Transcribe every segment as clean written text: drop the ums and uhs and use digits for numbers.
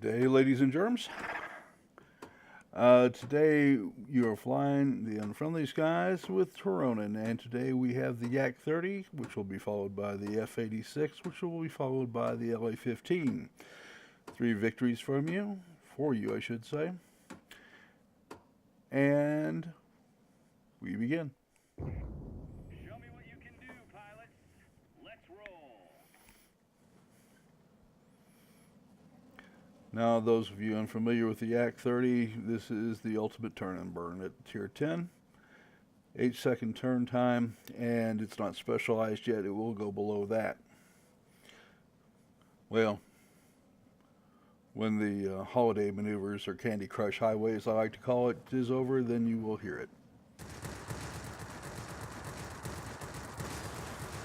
Good day, ladies and germs. Today you are flying the Unfriendly skies with Tironan, and today we have the Yak 30, which will be followed by the F 86, which will be followed by the LA 15. 3 victories from you, for you, I should say. And we begin. Show me what you can do, pilots. Let's roll. Now, those of you unfamiliar with the Yak 30, this is the ultimate turn and burn at Tier 10. 8-second turn time, and it's not specialized yet. It will go below that. Well, when the holiday maneuvers, or Candy Crush Highway, as I like to call it, is over, then you will hear it.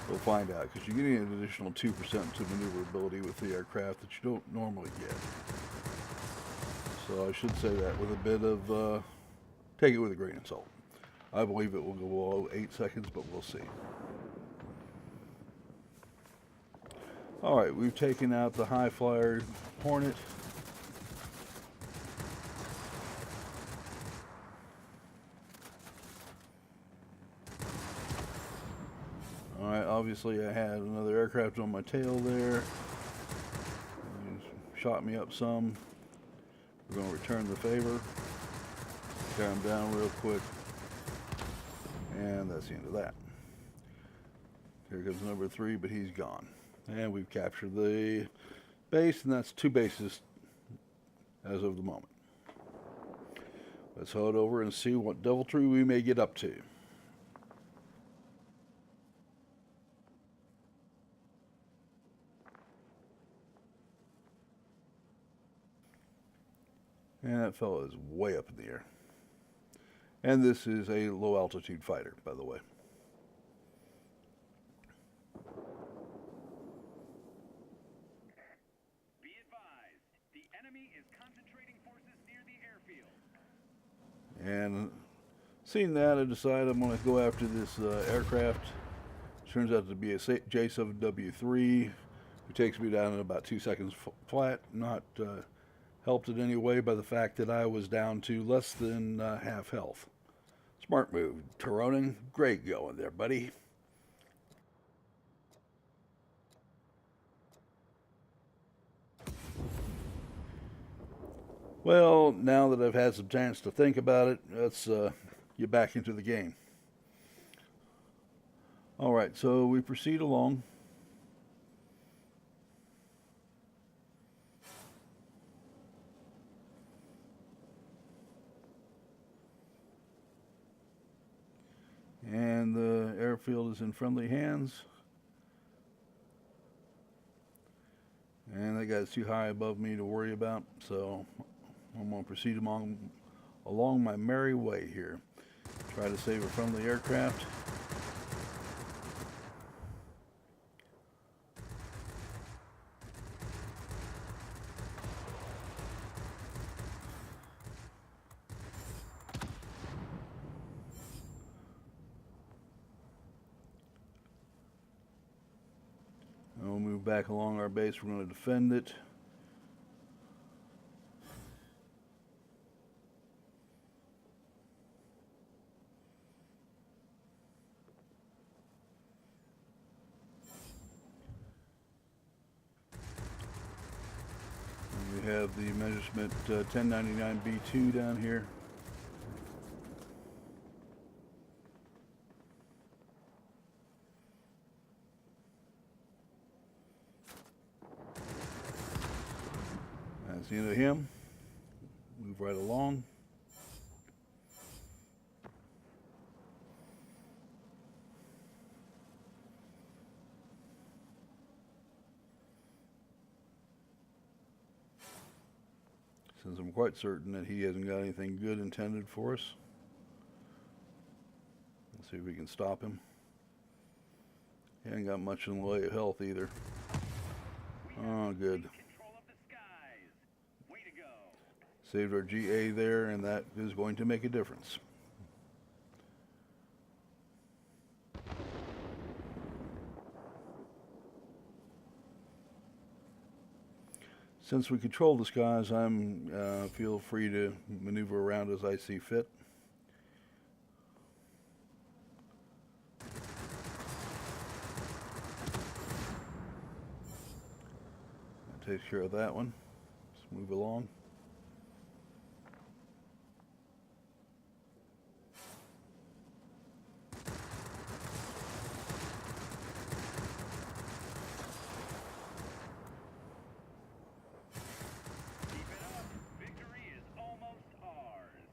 We'll find out, because you're getting an additional 2% to maneuverability with the aircraft that you don't normally get. So I should say that with a bit of, take it with a grain of salt. I believe it will go below 8 seconds, but we'll see. Alright, we've taken out the high flyer Hornet. Alright, obviously I had another aircraft on my tail there. He shot me up some. We're going to return the favor. Tear him down real quick. And that's the end of that. Here comes number 3, but he's gone. And we've captured the base, and that's 2 bases as of the moment. Let's head over and see what deviltry we may get up to. And that fellow is way up in the air. And this is a low altitude fighter, by the way. Be advised, the enemy is concentrating forces near the airfield. And seeing that, I decided I'm going to go after this aircraft. Turns out to be a J7W3, who takes me down in about 2 seconds flat. Not helped in any way by the fact that I was down to less than half health. Smart move, Tironan. Great going there, buddy. Well, now that I've had some chance to think about it, let's get back into the game. Alright, so we proceed along. And the airfield is in friendly hands. And that guy's too high above me to worry about, so I'm going to proceed along my merry way here. Try to save a friendly aircraft. We'll move back along our base. We're going to defend it. And we have the measurement 1099B2 down here. That's the end of him. Move right along. Since I'm quite certain that he hasn't got anything good intended for us. Let's see if we can stop him. He hasn't got much in the way of health either. Oh, good. Saved our GA there, and that is going to make a difference. Since we control the skies, I'm feel free to maneuver around as I see fit. That takes care of that one. Let's move along. Keep it up. Victory is almost ours.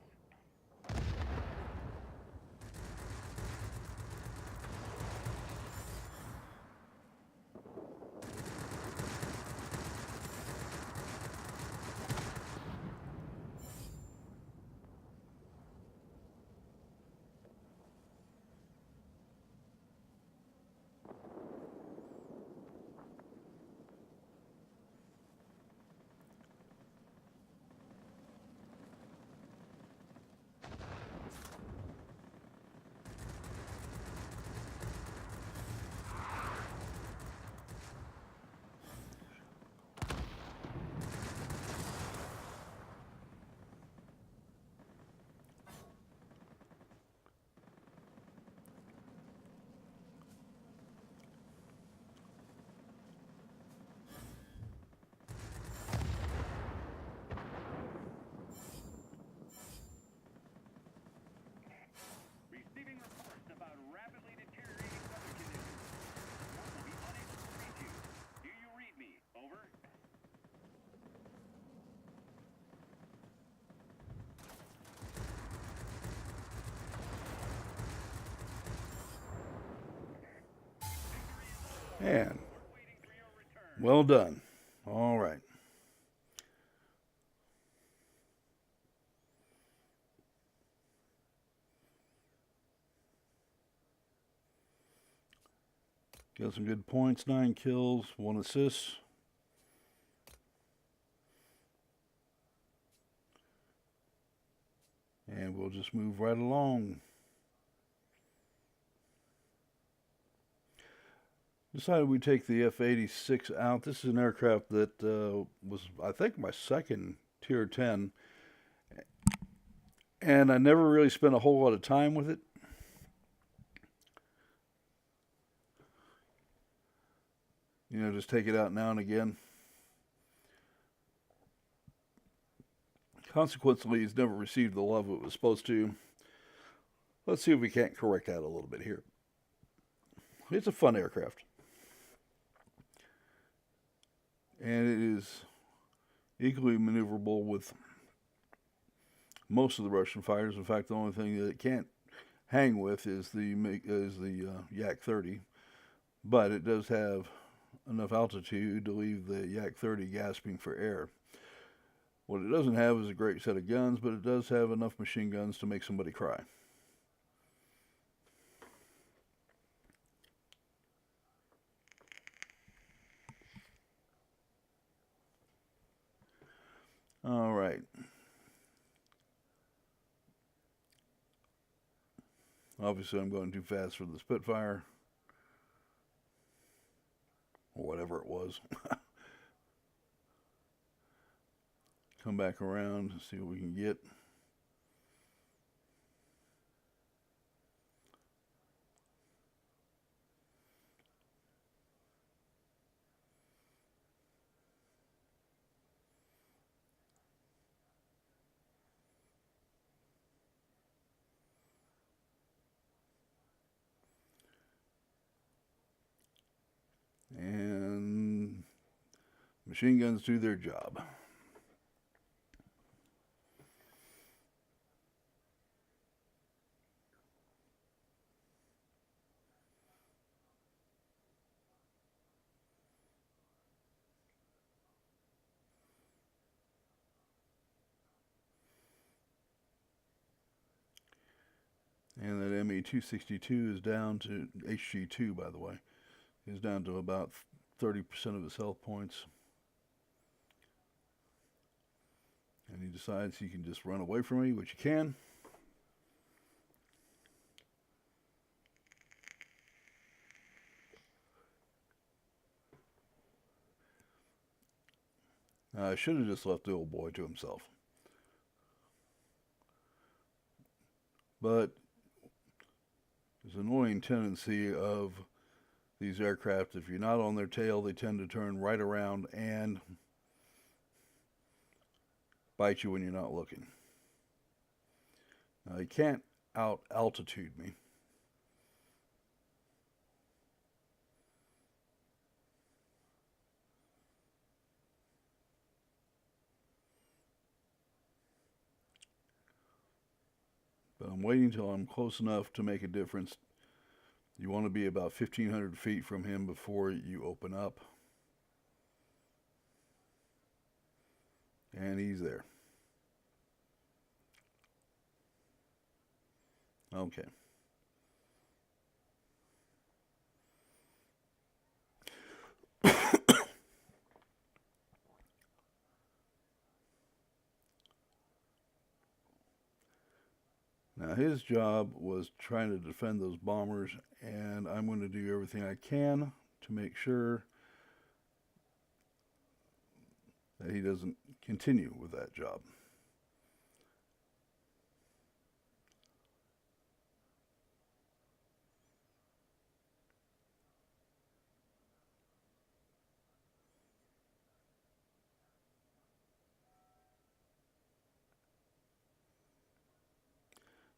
Receiving reports about rapidly deteriorating weather conditions. One will be unable to reach you. Do you read me? Over. And We're waiting for your return. well done. All right. Got some good points, 9 kills, 1 assist. And we'll just move right along. Decided we'd take the F-86 out. This is an aircraft that was, I think, my second Tier 10. And I never really spent a whole lot of time with it. You know, just take it out now and again. Consequently, he's never received the love it was supposed to. Let's see if we can't correct that a little bit here. It's a fun aircraft. And it is equally maneuverable with most of the Russian fighters. In fact, the only thing that it can't hang with is the Yak-30. But it does have enough altitude to leave the Yak-30 gasping for air. What it doesn't have is a great set of guns, but it does have enough machine guns to make somebody cry. All right. Obviously, I'm going too fast for the Spitfire. Or whatever it was. Come back around and see what we can get. And machine guns do their job. And that ME-262 is down to, HG2 by the way, is down to about 30% of his health points. And he decides he can just run away from me, which he can. I should have just left the old boy to himself. But there's an annoying tendency of these aircraft, if you're not on their tail, they tend to turn right around and bite you when you're not looking. Now, he can't out altitude me. But I'm waiting till I'm close enough to make a difference. You want to be about 1,500 feet from him before you open up. And he's there. Okay. Now his job was trying to defend those bombers, and I'm going to do everything I can to make sure that he doesn't continue with that job.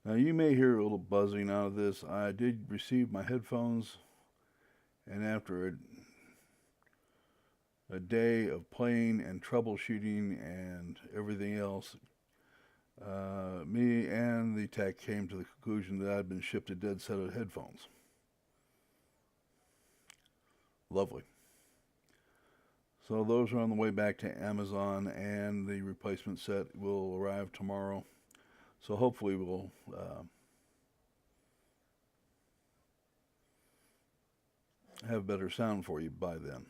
Now you may hear a little buzzing out of this. I did receive my headphones, and after a day of playing and troubleshooting and everything else, me and the tech came to the conclusion that I'd been shipped a dead set of headphones. Lovely. So those are on the way back to Amazon, and the replacement set will arrive tomorrow. So hopefully we'll have better sound for you by then.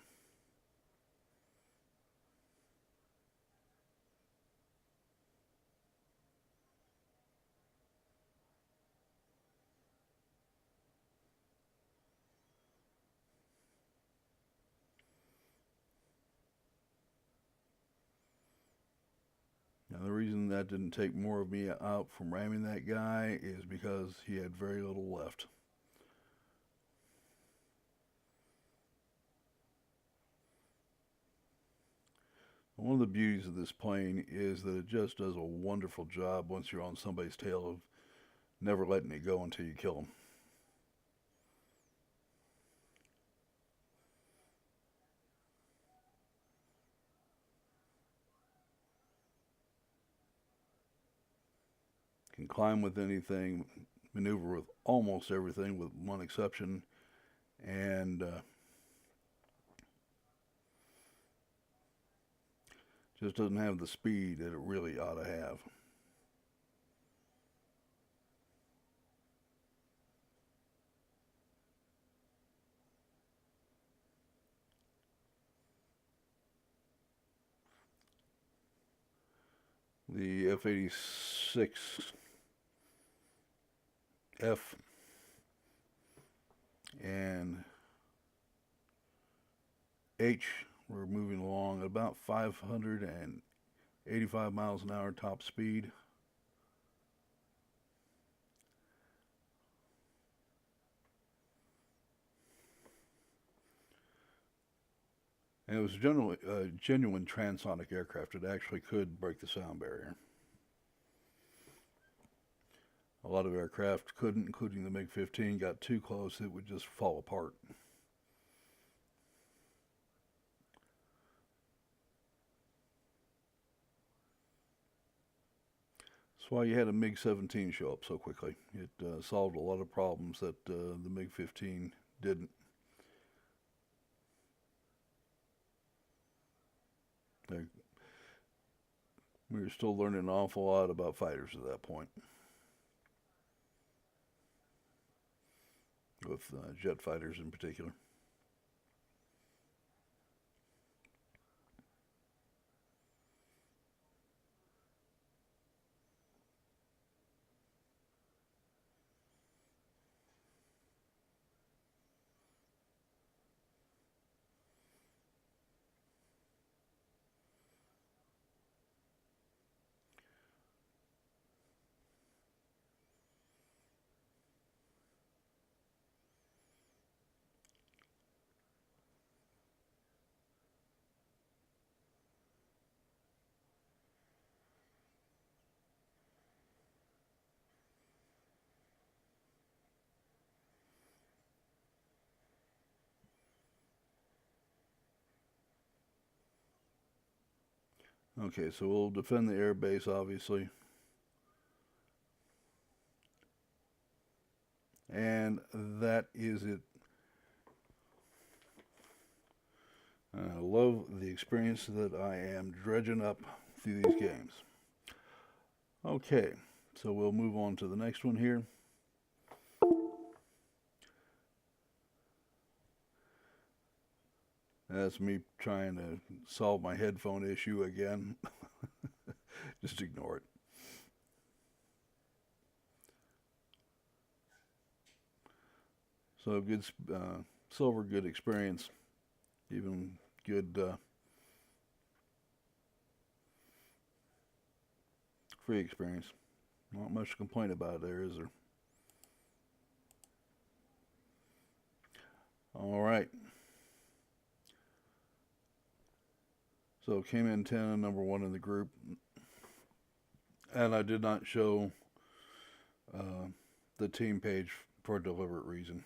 Now the reason that didn't take more of me out from ramming that guy is because he had very little left. One of the beauties of this plane is that it just does a wonderful job once you're on somebody's tail of never letting it go until you kill them. Can climb with anything, maneuver with almost everything with one exception, and just doesn't have the speed that it really ought to have. The F-86F and H were moving along at about 585 miles an hour top speed. And it was generally a genuine transonic aircraft. It actually could break the sound barrier. A lot of aircraft couldn't, including the MiG-15. Got too close, it would just fall apart. That's why you had a MiG-17 show up so quickly. It solved a lot of problems that the MiG-15 didn't. We were still learning an awful lot about fighters at that point, with jet fighters in particular. Okay, so we'll defend the air base, obviously. And that is it. I love the experience that I am dredging up through these games. Okay, so we'll move on to the next one here. That's me trying to solve my headphone issue again. Just ignore it. So good, silver, good experience. Even good free experience. Not much to complain about there, is there? All right. So came in 10, number 1 in the group. And I did not show the team page for a deliberate reason.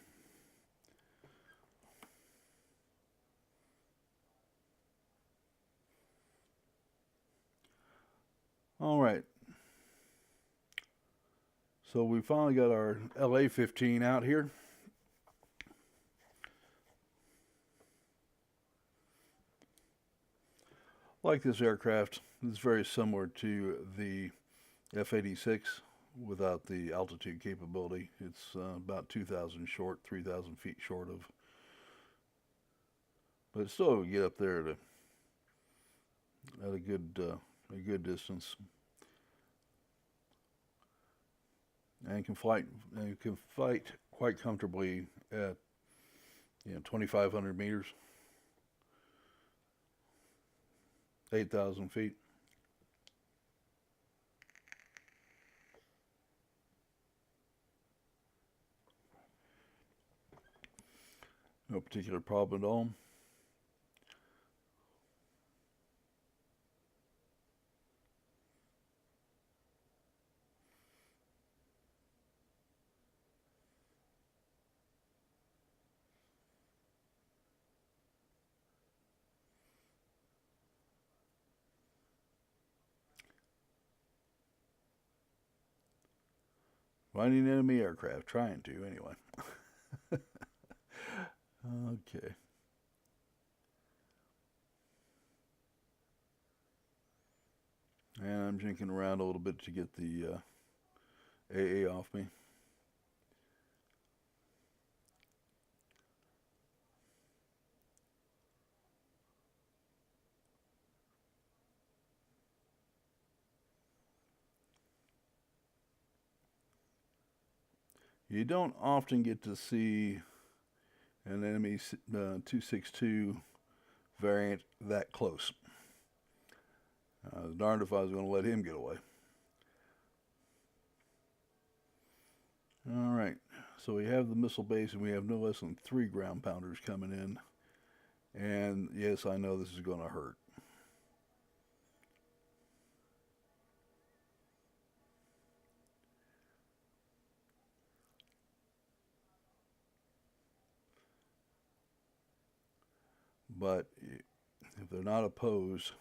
All right. So we finally got our LA-15 out here. Like this aircraft, it's very similar to the F-86 without the altitude capability. It's about 2,000 short, 3,000 feet short of, but it still would get up there at a good distance, and can fight quite comfortably at 2,500 meters, 8,000 feet. No particular problem at all. Finding enemy aircraft, trying to anyway. Okay. And I'm jinking around a little bit to get the AA off me. You don't often get to see an enemy 262 variant that close. I was darned if I was going to let him get away. All right, so we have the missile base, and we have no less than 3 ground pounders coming in. And yes, I know this is going to hurt. But if they're not opposed,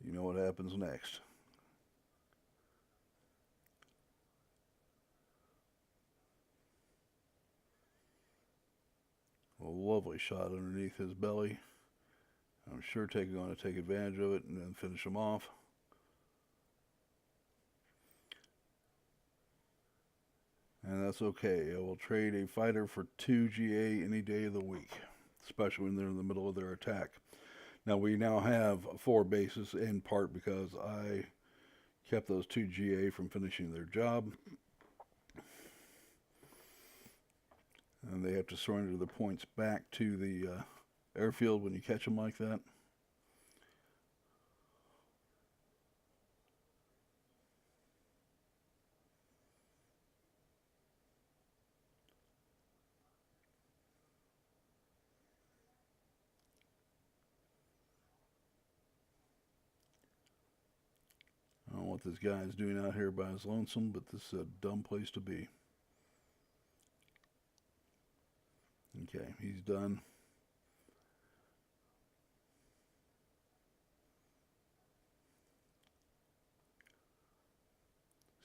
you know what happens next. A lovely shot underneath his belly. I'm sure going to take advantage of it and then finish him off. And that's okay. I will trade a fighter for 2 GA any day of the week, especially when they're in the middle of their attack. Now we now have 4 bases, in part because I kept those 2 GA from finishing their job. And they have to surrender the points back to the airfield when you catch them like that. I don't know what this guy is doing out here by his lonesome, but this is a dumb place to be. Okay, he's done.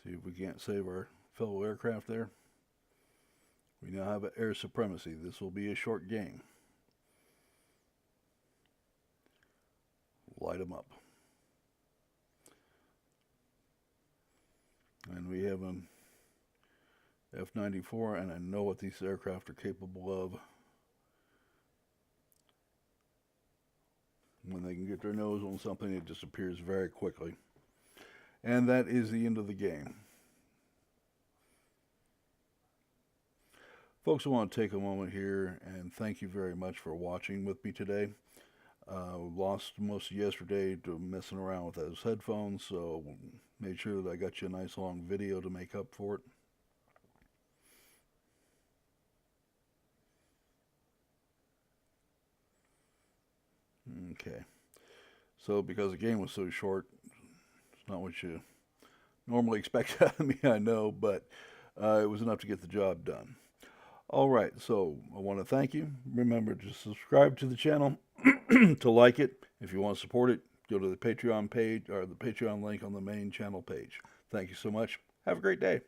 See if we can't save our fellow aircraft there. We now have air supremacy. This will be a short game. Light them up. And we have an F-94, and I know what these aircraft are capable of when they can get their nose on something. It disappears very quickly. And that is the end of the game. Folks, I want to take a moment here and thank you very much for watching with me today. Lost most of yesterday to messing around with those headphones, so made sure that I got you a nice long video to make up for it. Okay, so because the game was so short, it's not what you normally expect out of me, I know, but it was enough to get the job done. All right, so I want to thank you. Remember to subscribe to the channel, to like it. If you want to support it, go to the Patreon page or the Patreon link on the main channel page. Thank you so much. Have a great day.